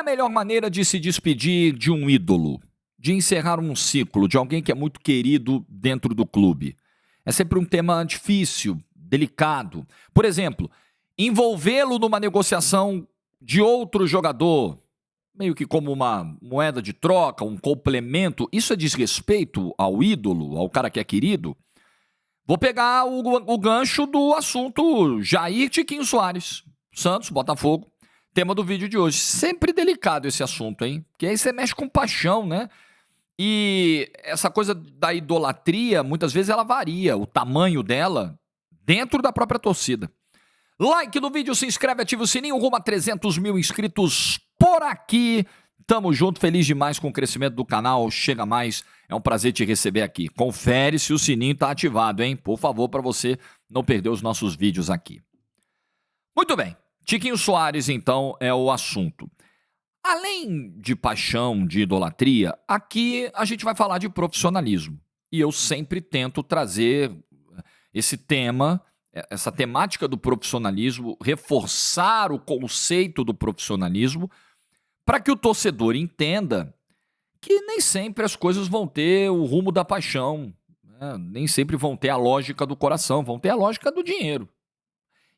a melhor maneira de se despedir de um ídolo? De encerrar um ciclo, de alguém que é muito querido dentro do clube? É sempre um tema difícil, delicado. Por exemplo, envolvê-lo numa negociação de outro jogador, meio que como uma moeda de troca, um complemento. Isso é desrespeito ao ídolo, ao cara que é querido? Vou pegar o gancho do assunto Jair Tiquinho Soares, Santos, Botafogo. Tema do vídeo de hoje. Sempre delicado esse assunto, hein? Porque aí você mexe com paixão, né? E essa coisa da idolatria, muitas vezes ela varia, o tamanho dela, dentro da própria torcida. Like no vídeo, se inscreve, ativa o sininho, rumo a 300 mil inscritos por aqui. Tamo junto, feliz demais com o crescimento do canal, chega mais, é um prazer te receber aqui. Confere se o sininho tá ativado, hein? Por favor, para você não perder os nossos vídeos aqui. Muito bem, Tiquinho Soares, então, é o assunto. Além de paixão, de idolatria, aqui a gente vai falar de profissionalismo. E eu sempre tento trazer esse tema, essa temática do profissionalismo, reforçar o conceito do profissionalismo, para que o torcedor entenda que nem sempre as coisas vão ter o rumo da paixão, né? Nem sempre vão ter a lógica do coração, vão ter a lógica do dinheiro.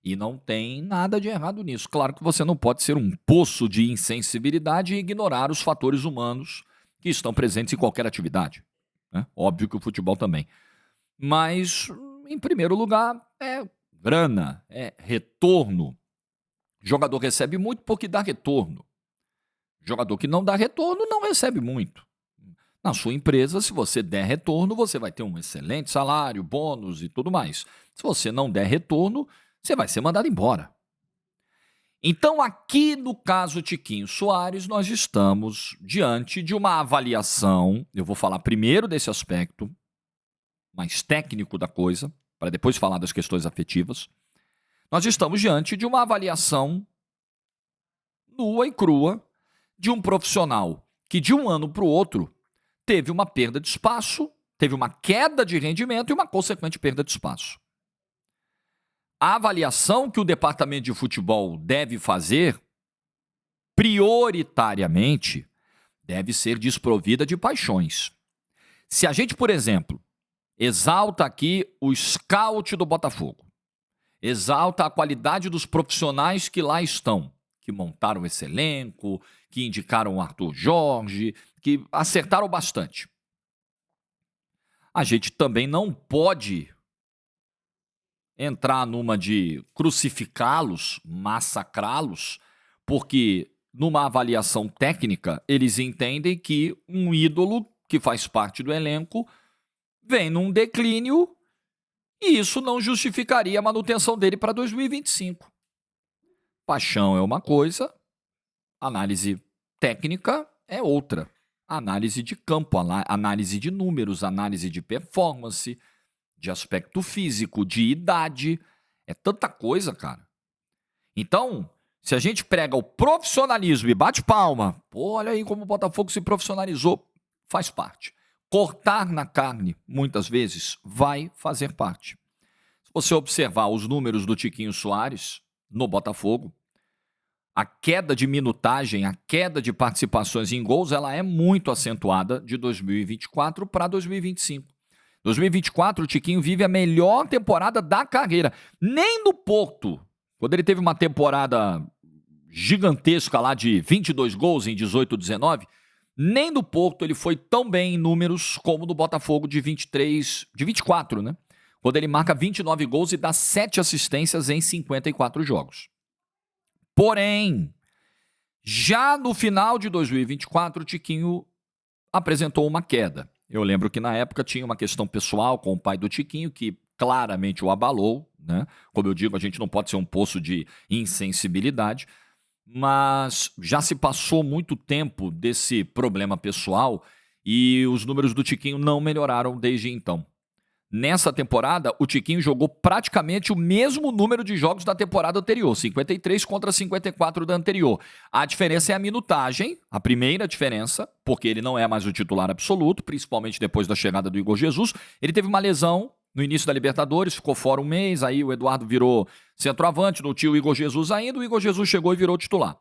E não tem nada de errado nisso. Claro que você não pode ser um poço de insensibilidade e ignorar os fatores humanos que estão presentes em qualquer atividade, né? Óbvio que o futebol também. Mas, em primeiro lugar, é grana, é retorno. O jogador recebe muito porque dá retorno. Jogador que não dá retorno não recebe muito. Na sua empresa, se você der retorno, você vai ter um excelente salário, bônus e tudo mais. Se você não der retorno, você vai ser mandado embora. Então, aqui no caso Tiquinho Soares, nós estamos diante de uma avaliação. Eu vou falar primeiro desse aspecto mais técnico da coisa, para depois falar das questões afetivas. Nós estamos diante de uma avaliação nua e crua de um profissional que de um ano para o outro teve uma perda de espaço, teve uma queda de rendimento e uma consequente perda de espaço. A avaliação que o departamento de futebol deve fazer, prioritariamente, deve ser desprovida de paixões. Se a gente, por exemplo, exalta aqui o scout do Botafogo, exalta a qualidade dos profissionais que lá estão, que montaram esse elenco, que indicaram o Arthur Jorge, que acertaram bastante. A gente também não pode entrar numa de crucificá-los, massacrá-los, porque numa avaliação técnica eles entendem que um ídolo que faz parte do elenco vem num declínio e isso não justificaria a manutenção dele para 2025. Paixão é uma coisa, análise técnica é outra. Análise de campo, análise de números, análise de performance, de aspecto físico, de idade. É tanta coisa, cara. Então, se a gente prega o profissionalismo e bate palma, pô, olha aí como o Botafogo se profissionalizou, faz parte. Cortar na carne, muitas vezes, vai fazer parte. Se você observar os números do Tiquinho Soares no Botafogo, a queda de minutagem, a queda de participações em gols, ela é muito acentuada de 2024 para 2025. 2024, o Tiquinho vive a melhor temporada da carreira. Nem no Porto, quando ele teve uma temporada gigantesca lá de 22 gols em 18, 19, nem no Porto ele foi tão bem em números como no Botafogo de 24, né? Quando ele marca 29 gols e dá 7 assistências em 54 jogos. Porém, já no final de 2024, o Tiquinho apresentou uma queda. Eu lembro que na época tinha uma questão pessoal com o pai do Tiquinho que claramente o abalou, né? Como eu digo, a gente não pode ser um poço de insensibilidade, mas já se passou muito tempo desse problema pessoal e os números do Tiquinho não melhoraram desde então. Nessa temporada, o Tiquinho jogou praticamente o mesmo número de jogos da temporada anterior, 53 contra 54 da anterior. A diferença é a minutagem, a primeira diferença, porque ele não é mais o titular absoluto, principalmente depois da chegada do Igor Jesus. Ele teve uma lesão no início da Libertadores, ficou fora um mês, aí o Eduardo virou centroavante, não tinha o Igor Jesus ainda, o Igor Jesus chegou e virou titular.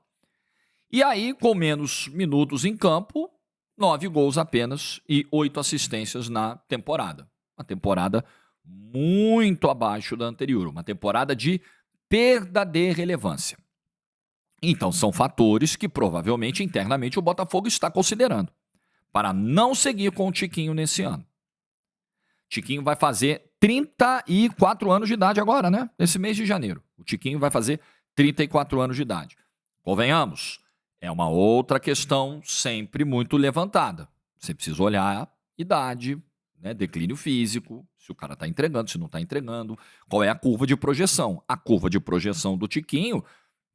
E aí, com menos minutos em campo, 9 gols apenas e 8 assistências na temporada. Uma temporada muito abaixo da anterior, uma temporada de perda de relevância. Então, são fatores que provavelmente internamente o Botafogo está considerando para não seguir com o Tiquinho nesse ano. Tiquinho vai fazer 34 anos de idade agora, né? Nesse mês de janeiro. O Tiquinho vai fazer 34 anos de idade. Convenhamos, é uma outra questão sempre muito levantada. Você precisa olhar a idade, né? Declínio físico, se o cara está entregando, se não está entregando, qual é a curva de projeção. A curva de projeção do Tiquinho,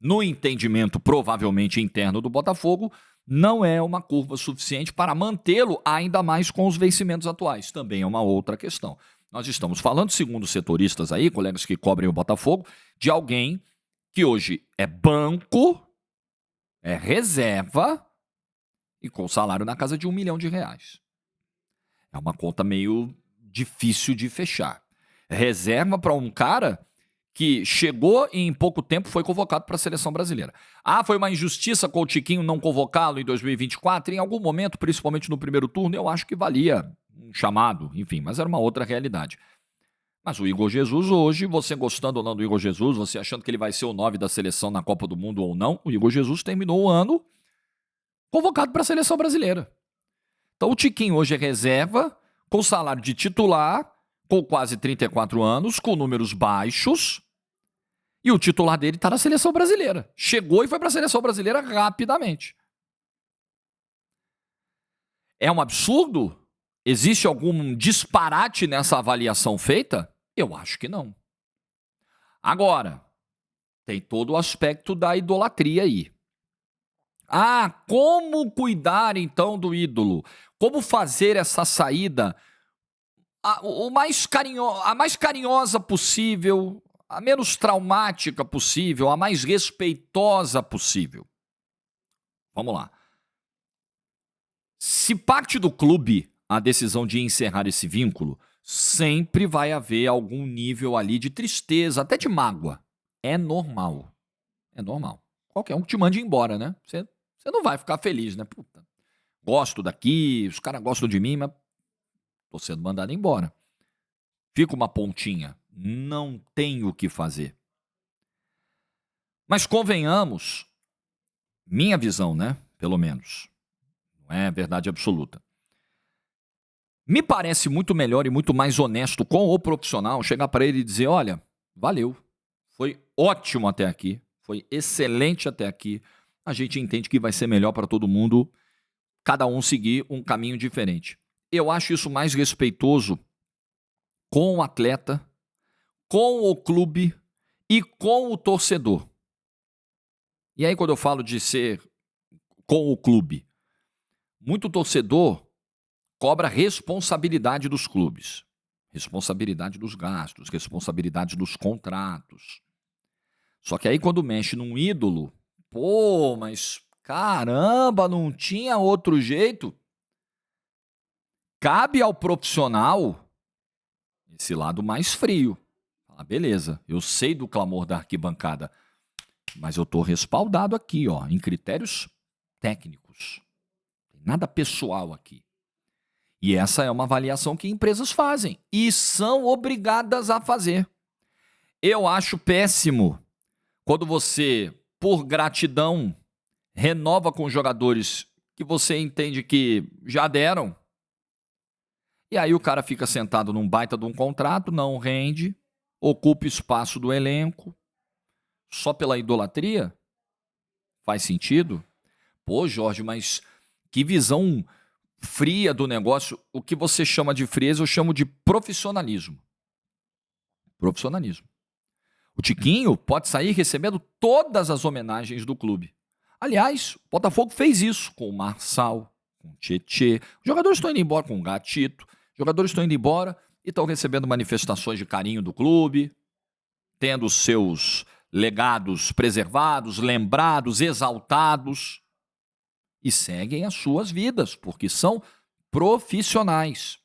no entendimento provavelmente interno do Botafogo, não é uma curva suficiente para mantê-lo ainda mais com os vencimentos atuais. Também é uma outra questão. Nós estamos falando, segundo setoristas aí, colegas que cobrem o Botafogo, de alguém que hoje é banco, é reserva e com salário na casa de R$1 milhão. É uma conta meio difícil de fechar. Reserva para um cara que chegou e em pouco tempo foi convocado para a seleção brasileira. Ah, foi uma injustiça com o Tiquinho não convocá-lo em 2024? Em algum momento, principalmente no primeiro turno, eu acho que valia um chamado, enfim, mas era uma outra realidade. Mas o Igor Jesus hoje, você gostando ou não do Igor Jesus, você achando que ele vai ser o 9 da seleção na Copa do Mundo ou não, o Igor Jesus terminou o ano convocado para a seleção brasileira. Então o Tiquinho hoje é reserva, com salário de titular, com quase 34 anos, com números baixos, e o titular dele está na seleção brasileira. Chegou e foi para a seleção brasileira rapidamente. É um absurdo? Existe algum disparate nessa avaliação feita? Eu acho que não. Agora, tem todo o aspecto da idolatria aí. Ah, como cuidar então do ídolo? Como fazer essa saída a mais carinhosa possível, a menos traumática possível, a mais respeitosa possível? Vamos lá. Se parte do clube a decisão de encerrar esse vínculo, sempre vai haver algum nível ali de tristeza, até de mágoa. É normal. É normal. Qualquer um que te mande embora, né? Você não vai ficar feliz, né? Puta, gosto daqui, os caras gostam de mim, mas tô sendo mandado embora. Fica uma pontinha. Não tem o que fazer. Mas convenhamos, minha visão, né? Pelo menos. Não é verdade absoluta. Me parece muito melhor e muito mais honesto com o profissional chegar para ele e dizer, olha, valeu, foi ótimo até aqui, foi excelente até aqui, a gente entende que vai ser melhor para todo mundo, cada um seguir um caminho diferente. Eu acho isso mais respeitoso com o atleta, com o clube e com o torcedor. E aí quando eu falo de ser com o clube, muito torcedor cobra responsabilidade dos clubes, responsabilidade dos gastos, responsabilidade dos contratos. Só que aí quando mexe num ídolo, pô, mas caramba, não tinha outro jeito? Cabe ao profissional esse lado mais frio. Ah, beleza, eu sei do clamor da arquibancada, mas eu estou respaldado aqui, ó, em critérios técnicos. Nada pessoal aqui. E essa é uma avaliação que empresas fazem e são obrigadas a fazer. Eu acho péssimo quando você, por gratidão, renova com jogadores que você entende que já deram. E aí o cara fica sentado num baita de um contrato, não rende, ocupa espaço do elenco, só pela idolatria? Faz sentido? Pô, Jorge, mas que visão fria do negócio. O que você chama de frieza, eu chamo de profissionalismo. Profissionalismo. O Tiquinho pode sair recebendo todas as homenagens do clube. Aliás, o Botafogo fez isso com o Marçal, com o Tietê. Os jogadores estão indo embora com o Gatito. Os jogadores estão indo embora e estão recebendo manifestações de carinho do clube, tendo seus legados preservados, lembrados, exaltados. E seguem as suas vidas, porque são profissionais.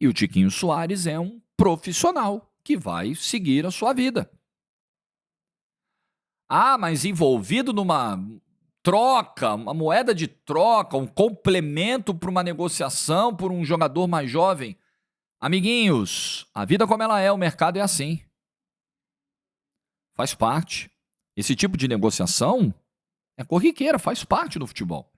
E o Tiquinho Soares é um profissional que vai seguir a sua vida. Ah, mas envolvido numa troca, uma moeda de troca, um complemento para uma negociação por um jogador mais jovem. Amiguinhos, a vida como ela é, o mercado é assim. Faz parte. Esse tipo de negociação é corriqueira, faz parte do futebol.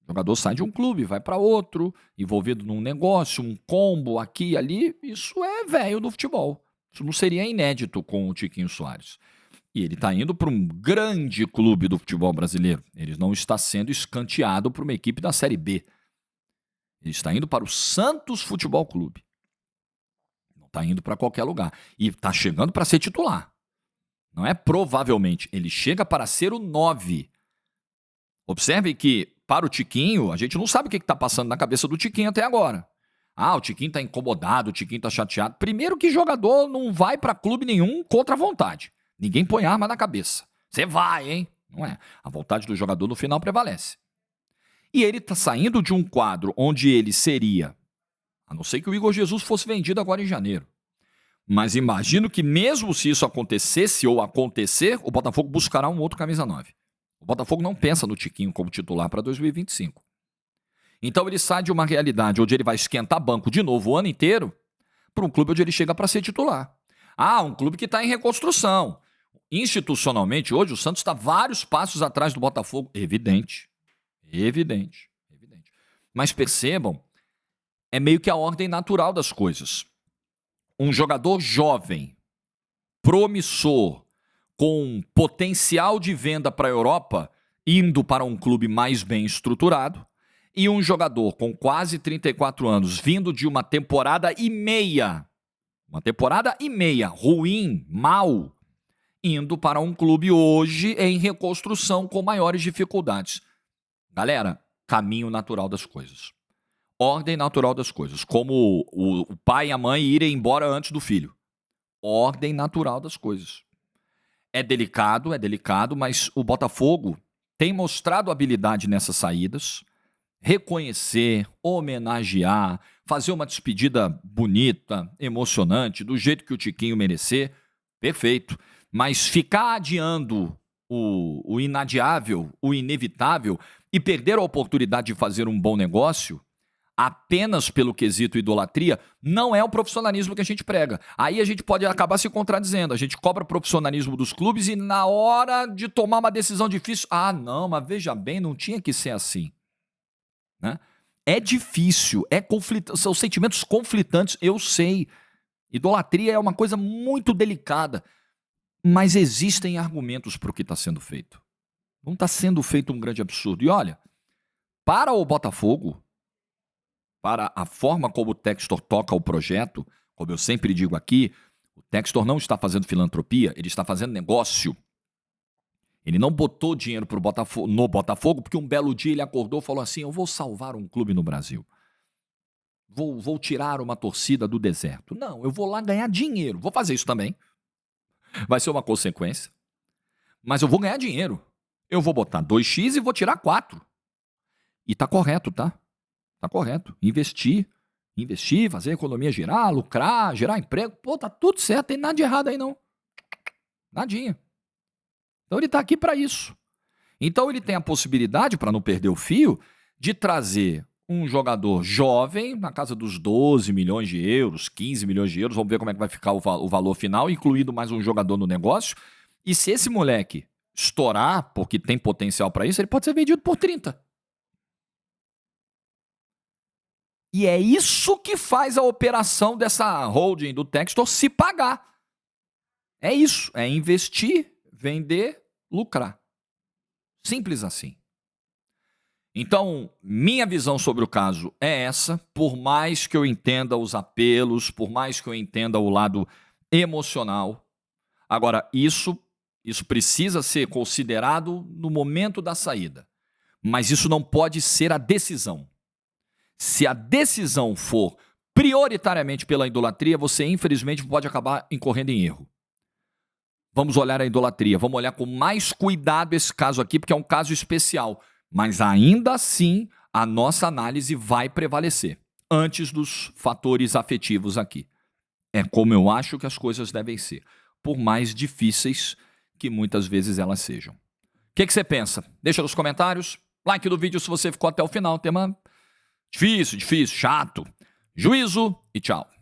O jogador sai de um clube, vai para outro, envolvido num negócio, um combo aqui e ali. Isso é velho do futebol. Isso não seria inédito com o Tiquinho Soares. E ele está indo para um grande clube do futebol brasileiro. Ele não está sendo escanteado por uma equipe da Série B. Ele está indo para o Santos Futebol Clube. Não está indo para qualquer lugar. E está chegando para ser titular. Não é provavelmente. Ele chega para ser o 9. Observe que, para o Tiquinho, a gente não sabe o que está passando na cabeça do Tiquinho até agora. Ah, o Tiquinho está incomodado, o Tiquinho está chateado. Primeiro que jogador não vai para clube nenhum contra a vontade. Ninguém põe arma na cabeça. Você vai, hein? Não é. A vontade do jogador no final prevalece. E ele está saindo de um quadro onde ele seria, a não ser que o Igor Jesus fosse vendido agora em janeiro. Mas imagino que mesmo se isso acontecesse ou acontecer, o Botafogo buscará um outro camisa 9. O Botafogo não pensa no Tiquinho como titular para 2025. Então ele sai de uma realidade onde ele vai esquentar banco de novo o ano inteiro para um clube onde ele chega para ser titular. Ah, um clube que está em reconstrução. Institucionalmente, hoje, o Santos está vários passos atrás do Botafogo. Evidente. Mas percebam, é meio que a ordem natural das coisas. Um jogador jovem, promissor, com potencial de venda para a Europa, indo para um clube mais bem estruturado, e um jogador com quase 34 anos, vindo de uma temporada e meia, ruim, mal, indo para um clube hoje em reconstrução com maiores dificuldades. Galera, caminho natural das coisas. Ordem natural das coisas. Como o pai e a mãe irem embora antes do filho. Ordem natural das coisas. É delicado, mas o Botafogo tem mostrado habilidade nessas saídas. Reconhecer, homenagear, fazer uma despedida bonita, emocionante, do jeito que o Tiquinho merecer. Perfeito. Mas ficar adiando o inadiável, o inevitável, e perder a oportunidade de fazer um bom negócio, apenas pelo quesito idolatria, não é o profissionalismo que a gente prega. Aí a gente pode acabar se contradizendo. A gente cobra profissionalismo dos clubes e na hora de tomar uma decisão difícil, não, mas veja bem, não tinha que ser assim. Né? É difícil, são sentimentos conflitantes, eu sei. Idolatria é uma coisa muito delicada. Mas existem argumentos para o que está sendo feito. Não está sendo feito um grande absurdo. E olha, para o Botafogo, para a forma como o Textor toca o projeto, como eu sempre digo aqui, o Textor não está fazendo filantropia, ele está fazendo negócio. Ele não botou dinheiro no Botafogo porque um belo dia ele acordou e falou assim, eu vou salvar um clube no Brasil. Vou tirar uma torcida do deserto. Não, eu vou lá ganhar dinheiro. Vou fazer isso também. Vai ser uma consequência. Mas eu vou ganhar dinheiro. Eu vou botar 2x e vou tirar 4. E tá correto, tá? Tá correto. Investir, fazer a economia girar, lucrar, gerar emprego. Pô, tá tudo certo, tem nada de errado aí não. Nadinha. Então ele tá aqui para isso. Então ele tem a possibilidade, para não perder o fio, de trazer um jogador jovem, na casa dos 12 milhões de euros, 15 milhões de euros, vamos ver como é que vai ficar o valor final, incluído mais um jogador no negócio. E se esse moleque estourar, porque tem potencial para isso, ele pode ser vendido por 30. E é isso que faz a operação dessa holding do Textor se pagar. É isso, é investir, vender, lucrar. Simples assim. Então, minha visão sobre o caso é essa, por mais que eu entenda os apelos, por mais que eu entenda o lado emocional. Agora, isso precisa ser considerado no momento da saída. Mas isso não pode ser a decisão. Se a decisão for prioritariamente pela idolatria, você infelizmente pode acabar incorrendo em erro. Vamos olhar a idolatria, vamos olhar com mais cuidado esse caso aqui, porque é um caso especial. Mas ainda assim, a nossa análise vai prevalecer, antes dos fatores afetivos aqui. É como eu acho que as coisas devem ser, por mais difíceis que muitas vezes elas sejam. que você pensa? Deixa nos comentários. Like do vídeo se você ficou até o final. Tema difícil, chato. Juízo e tchau.